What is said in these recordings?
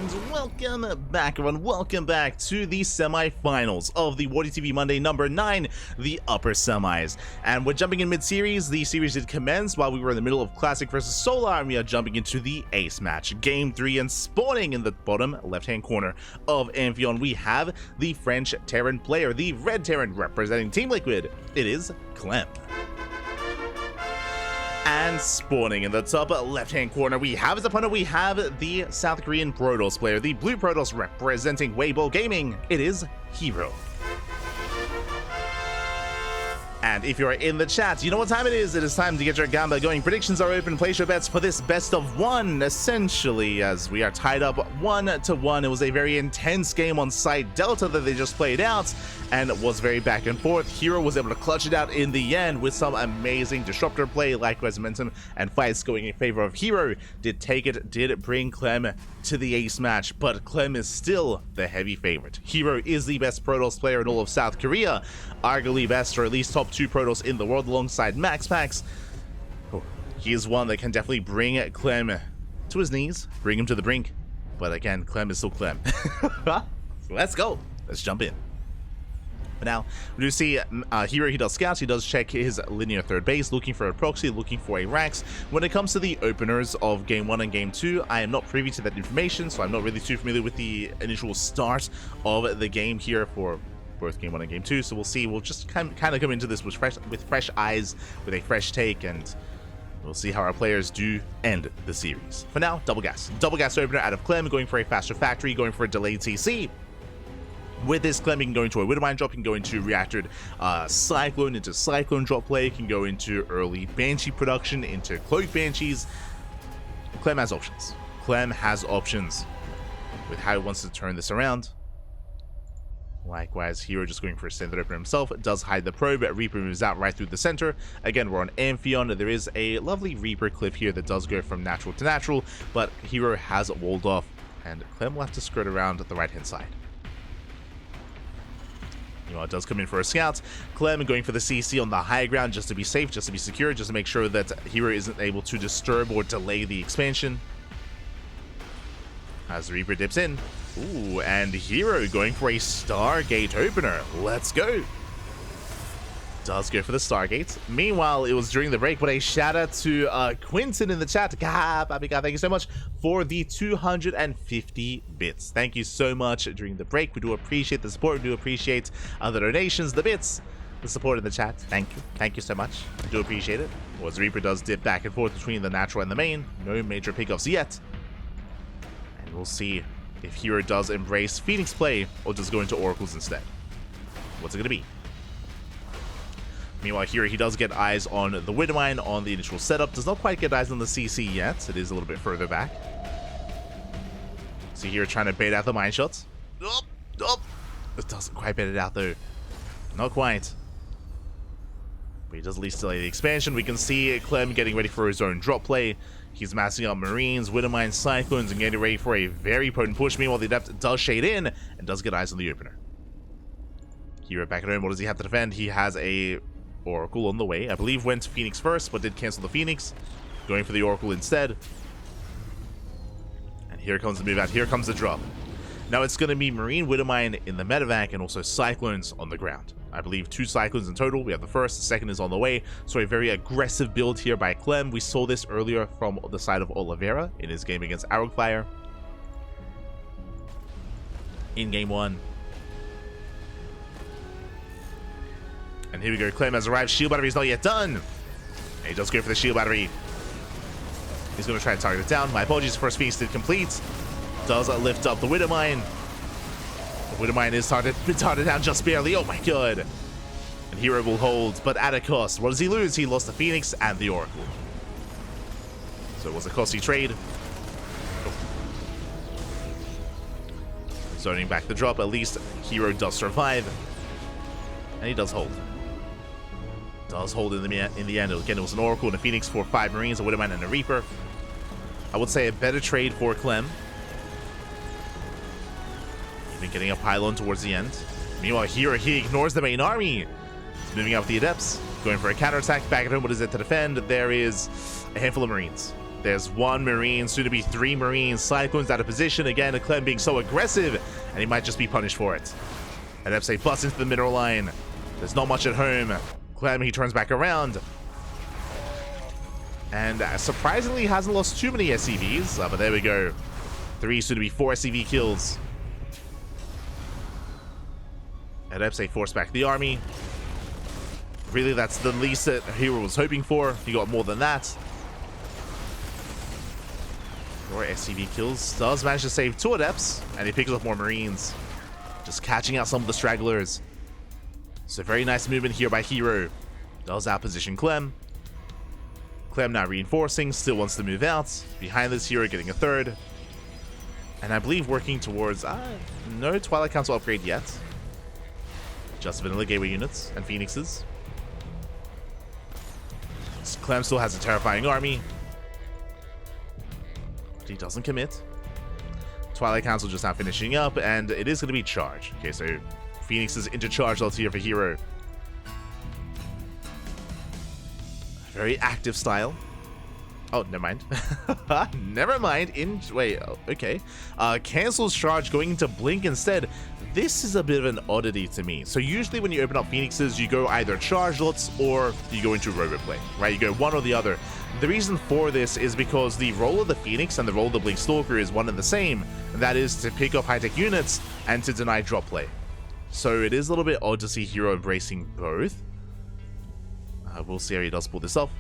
And welcome back, everyone. Welcome back to the semi-finals of the WardiTV Monday number 9, the upper semis. And we're jumping in mid-series. The series did commence while we were in the middle of Classic versus Solar, and we are jumping into the Ace match, Game 3, and spawning in the bottom left-hand corner of Amphion, we have the French Terran player, the Red Terran representing Team Liquid. It is Clem. And spawning in the top left-hand corner, we have as opponent, we have the South Korean Protoss player, the Blue Protoss representing Weibo Gaming. It is herO. And if you're in the chat, you know what time it is. It is time to get your gamba going. Predictions are open. Place your bets for this best of one, essentially, as we are tied up 1-1. It was a very intense game on site Delta that they just played out, and it was very back and forth. herO was able to clutch it out in the end with some amazing disruptor play, likewise momentum and fights going in favor of herO. Did take it, did bring Clem to the ace match, but Clem is still the heavy favorite. herO is the best Protoss player in all of South Korea, arguably best, or at least top 2 Protoss in the world alongside MaxPax. Oh, he is one that can definitely bring Clem to his knees, bring him to the brink, but again, Clem is still Clem. Let's go, let's jump in. But now, we do see herO, he does scouts, he does check his linear third base, looking for a proxy, looking for a Rax. When it comes to the openers of Game 1 and Game 2, I am not privy to that information, so I'm not really too familiar with the initial start of the game here for both Game 1 and Game 2, so we'll see. We'll just kind of come into this with fresh eyes, with a fresh take, and we'll see how our players do end the series. For now, double gas opener out of Clem, going for a faster factory, going for a delayed CC. With this, Clem can go into a Widowmine drop, can go into reactored Cyclone, into Cyclone drop play, can go into early Banshee production, into Cloak Banshees. Clem has options. Clem has options with how he wants to turn this around. Likewise, herO just going for a standard opener himself, does hide the probe, Reaper moves out right through the center. Again, we're on Amphion, there is a lovely Reaper cliff here that does go from natural to natural, but herO has it walled off, and Clem will have to skirt around the right-hand side. It does come in for a scout. Clem going for the CC on the high ground just to be safe, just to be secure, just to make sure that herO isn't able to disturb or delay the expansion. As the Reaper dips in. Ooh, and herO going for a Stargate opener. Let's go. Does go for the Stargate. Meanwhile, it was during the break, but a shout out to Quinton in the chat. Thank you so much for the 250 bits. Thank you so much during the break. We do appreciate the support. We do appreciate the donations, the bits, the support in the chat. Thank you so much. I do appreciate it. As Reaper does dip back and forth between the natural and the main. No major pickups yet. And we'll see if herO does embrace Phoenix play or just go into Oracles instead. What's it going to be? Meanwhile, here he does get eyes on the Widowmine on the initial setup. Does not quite get eyes on the CC yet. It is a little bit further back. So here trying to bait out the mine shots. It doesn't quite bait it out though. Not quite. But he does at least delay the expansion. We can see Clem getting ready for his own drop play. He's massing up Marines, Widowmine, Cyclones, and getting ready for a very potent push. Meanwhile, the Adept does shade in and does get eyes on the opener. herO back at home. What does he have to defend? He has a Oracle on the way. I believe went to Phoenix first, but did cancel the Phoenix. Going for the Oracle instead. And here comes the move out. Here comes the drop. Now it's going to be Marine, Widowmine in the medevac, and also Cyclones on the ground. I believe 2 Cyclones in total. We have the first, the second is on the way. So a very aggressive build here by Clem. We saw this earlier from the side of Oliveira in his game against Arrowfire. In Game 1. And here we go, Clem has arrived, shield battery is not yet done. And he does go for the shield battery. He's going to try and target it down. My apologies, first Phoenix did complete. Does lift up the Widowmine. The Widowmine is targeted down just barely, oh my god. And herO will hold, but at a cost. What does he lose? He lost the Phoenix and the Oracle. So it was a costly trade. Zoning back the drop, at least herO does survive. And he does hold. Does hold in the end. Again, it was an Oracle and a Phoenix for 5 Marines, a Widowmine, and a Reaper. I would say a better trade for Clem. Even getting a pylon towards the end. Meanwhile, here he ignores the main army. He's moving out with the Adepts, going for a counterattack. Back at home, what is it to defend? There is a handful of Marines. There's one Marine, soon to be 3 Marines. Cyclone's out of position again. Clem being so aggressive, and he might just be punished for it. And Epsay busts into the mineral line. There's not much at home. Clem, he turns back around. And surprisingly hasn't lost too many SCVs. But there we go. 3, soon to be 4 SCV kills. And Epsay forced back the army. Really, that's the least that herO was hoping for. He got more than that. 4 SCV kills. Does manage to save 2 adepts, and he picks up more Marines. Just catching out some of the stragglers. So very nice movement here by herO. Does outposition Clem. Clem now reinforcing, still wants to move out. Behind this, herO getting a 3rd. And I believe working towards, no Twilight Council upgrade yet. Just vanilla gateway units and phoenixes. So Clem still has a terrifying army. He doesn't commit. Twilight Council just now finishing up, and it is going to be charge. Okay, so Phoenix is into charge ults here for herO. Very active style. Oh, never mind. Never mind. Wait, okay. Cancels charge, going into blink instead. This is a bit of an oddity to me. So usually when you open up Phoenixes, you go either charge ults or you go into robot play, right? You go one or the other. The reason for this is because the role of the Phoenix and the role of the Blink Stalker is one and the same. And that is to pick up high-tech units and to deny drop play. So it is a little bit odd to see herO embracing both. We'll see how he does pull this off.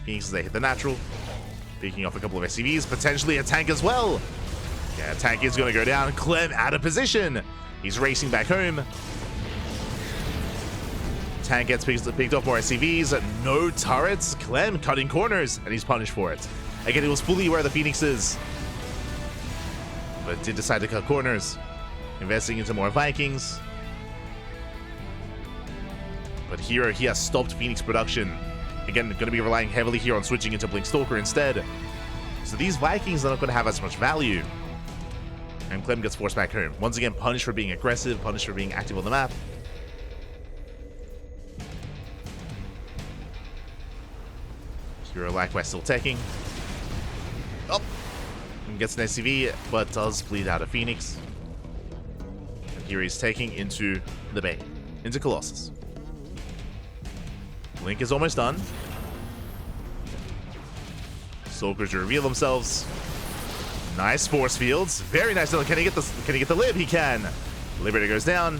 Phoenixes, they hit the natural. Picking off a couple of SCVs, potentially a tank as well. Yeah, tank is going to go down. Clem out of position. He's racing back home. Tank gets picked off more SCVs. No turrets. Clem cutting corners, and he's punished for it. Again, he was fully aware of the Phoenixes, but did decide to cut corners. Investing into more Vikings. But herO, he has stopped Phoenix production. Again, going to be relying heavily here on switching into Blink Stalker instead. So these Vikings are not going to have as much value. And Clem gets forced back home. Once again, punished for being aggressive, punished for being active on the map. herO likewise still taking. Oh! And gets an SCV, but does bleed out a Phoenix. And here he's taking into the Bay. Into Colossus. Blink is almost done. Stalkers reveal themselves. Nice force fields. Very nice. Can he get the lib? He can. Liberator goes down.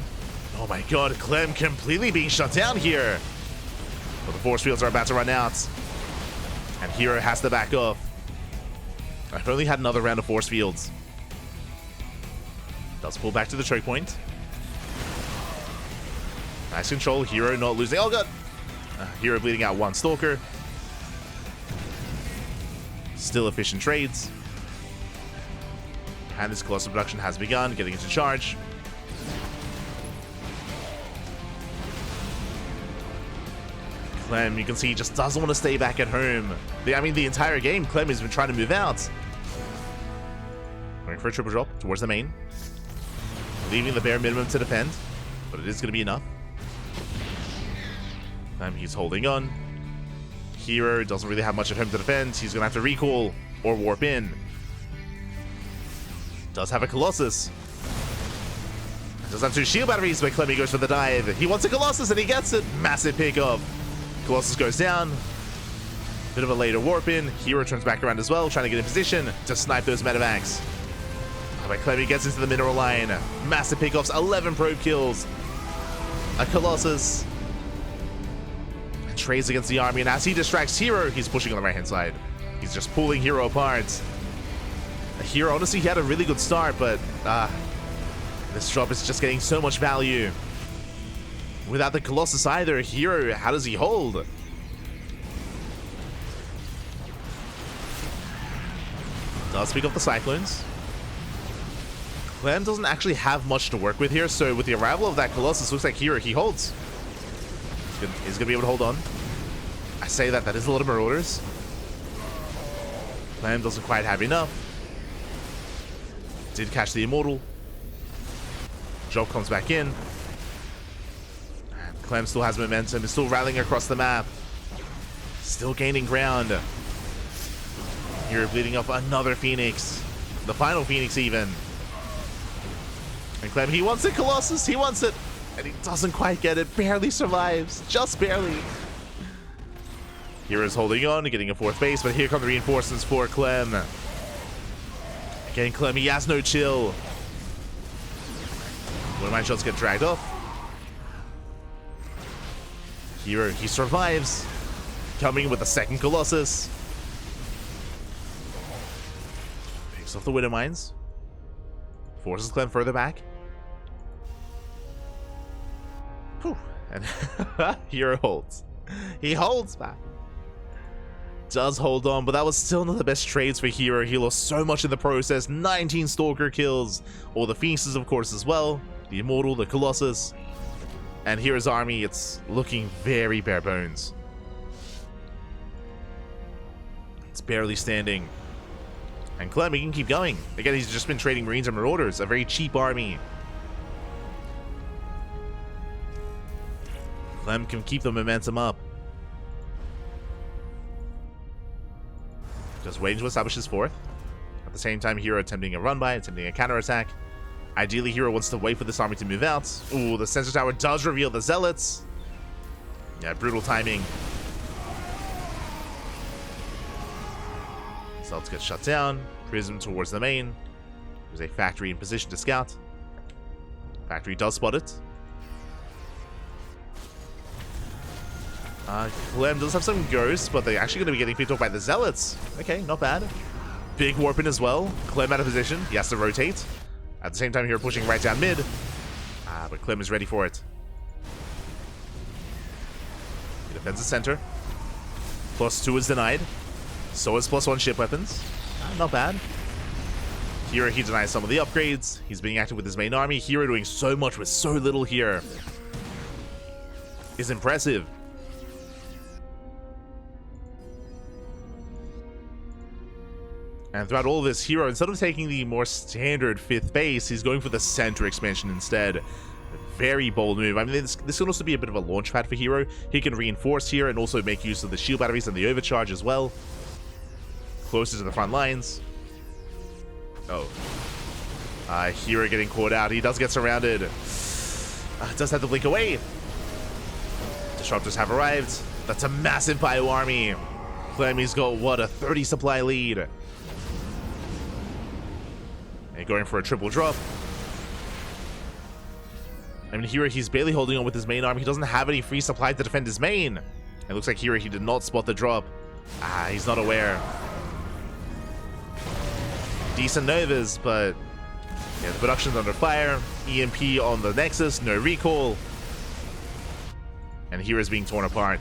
Oh my god, Clem completely being shut down here. But the force fields are about to run out. And herO has to back off. I've only had another round of force fields. Does pull back to the choke point. Nice control. herO not losing. Oh god. herO bleeding out one Stalker. Still efficient trades. And this Colossus production has begun, getting into charge. Clem, you can see, he just doesn't want to stay back at home. I mean, the entire game, Clem has been trying to move out. Going for a triple drop towards the main. Leaving the bare minimum to defend, but it is going to be enough. Clem, he's holding on. herO doesn't really have much at home to defend. He's going to have to recall or warp in. Does have a Colossus. Does have 2 shield batteries, but Clem goes for the dive. He wants a Colossus and he gets it. Massive pickup. Colossus goes down. Bit of a later warp in. herO turns back around as well, trying to get in position to snipe those medevacs. But Clem gets into the mineral line. Massive pickups, 11 probe kills. A Colossus. And trades against the army, and as he distracts herO, he's pushing on the right-hand side. He's just pulling herO apart. herO, honestly, he had a really good start, but this drop is just getting so much value. Without the Colossus either, herO, how does he hold? Does pick up the Cyclones. Clem doesn't actually have much to work with here, so with the arrival of that Colossus, looks like herO, he holds. He's gonna be able to hold on. I say that is a lot of Marauders. Clem doesn't quite have enough. Did catch the Immortal. Job comes back in. And Clem still has momentum. He's still rallying across the map. Still gaining ground. Here bleeding up another Phoenix. The final Phoenix even. And Clem, he wants it, Colossus, he wants it. And he doesn't quite get it, barely survives, just barely. hero's holding on, getting a fourth base, but here come the reinforcements for Clem. Again, Clem, he has no chill. One of my shots get dragged off. herO, he survives. Coming with the second Colossus. Picks off the Widow Mines. Forces Clem further back. Whew. And herO holds. He holds back. Does hold on, but that was still not the best trades for herO. He lost so much in the process. 19 Stalker kills. All the Phoenixes, of course, as well. The Immortal, the Colossus. And hero's army, it's looking very bare bones. It's barely standing. And Clem, he can keep going. Again, he's just been trading Marines and Marauders. A very cheap army. Clem can keep the momentum up. Just waiting to establish his fourth. At the same time, herO attempting a run by, attempting a counterattack. Ideally, herO wants to wait for this army to move out. Ooh, the sensor tower does reveal the Zealots. Yeah, brutal timing. Zealots get shut down. Prism towards the main. There's a factory in position to scout. Factory does spot it. Clem does have some ghosts, but they're actually going to be getting picked off by the Zealots. Okay, not bad. Big warp in as well. Clem out of position. He has to rotate. At the same time, here pushing right down mid. But Clem is ready for it. He defends the center. +2 is denied. So is +1 ship weapons. Not bad. herO, he denies some of the upgrades. He's being active with his main army. herO doing so much with so little here is impressive. And throughout all of this, herO, instead of taking the more standard 5th base, he's going for the center expansion instead. Very bold move. I mean, this can also be a bit of a launch pad for herO. He can reinforce here and also make use of the shield batteries and the overcharge as well. Closer to the front lines. Oh. herO getting caught out. He does get surrounded. Does have to blink away. Disruptors have arrived. That's a massive bio army. Clem, he's got, what, a 30 supply lead. And going for a triple drop. I mean, herO, he's barely holding on with his main army. He doesn't have any free supply to defend his main. It looks like herO, he did not spot the drop. He's not aware. Decent Novas, but yeah, the production's under fire. EMP on the Nexus, no recall. And hero's being torn apart.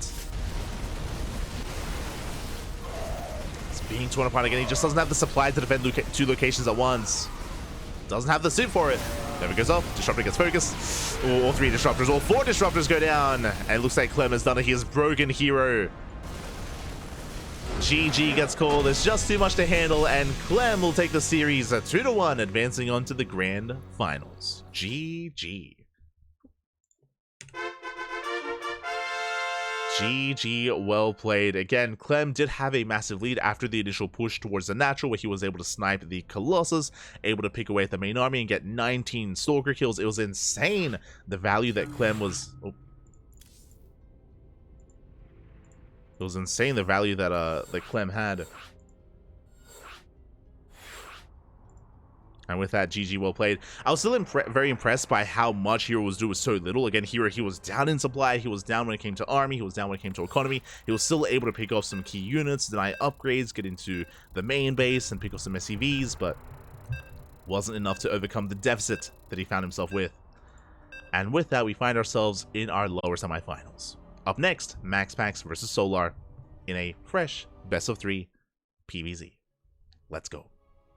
It's being torn apart again. He just doesn't have the supply to defend 2 locations at once. Doesn't have the suit for it. Never goes off. Disruptor gets focused. Ooh, all 3 disruptors, all 4 disruptors go down. And it looks like Clem has done it. He has broken herO. GG gets called. It's just too much to handle, and Clem will take the series 2-1, advancing on to the grand finals. GG. GG, well played. Again, Clem did have a massive lead after the initial push towards the natural, where he was able to snipe the Colossus, able to pick away at the main army and get 19 Stalker kills. It was insane, the value that Clem was... Oh. It was insane, the value that that Clem had. And with that, GG, well played. I was still very impressed by how much herO was doing with so little. Again, herO, he was down in supply. He was down when it came to army. He was down when it came to economy. He was still able to pick off some key units, deny upgrades, get into the main base, and pick up some SCVs, but wasn't enough to overcome the deficit that he found himself with. And with that, we find ourselves in our lower semifinals. Up next, Max Pax versus Solar in a fresh best of 3 PvZ. Let's go.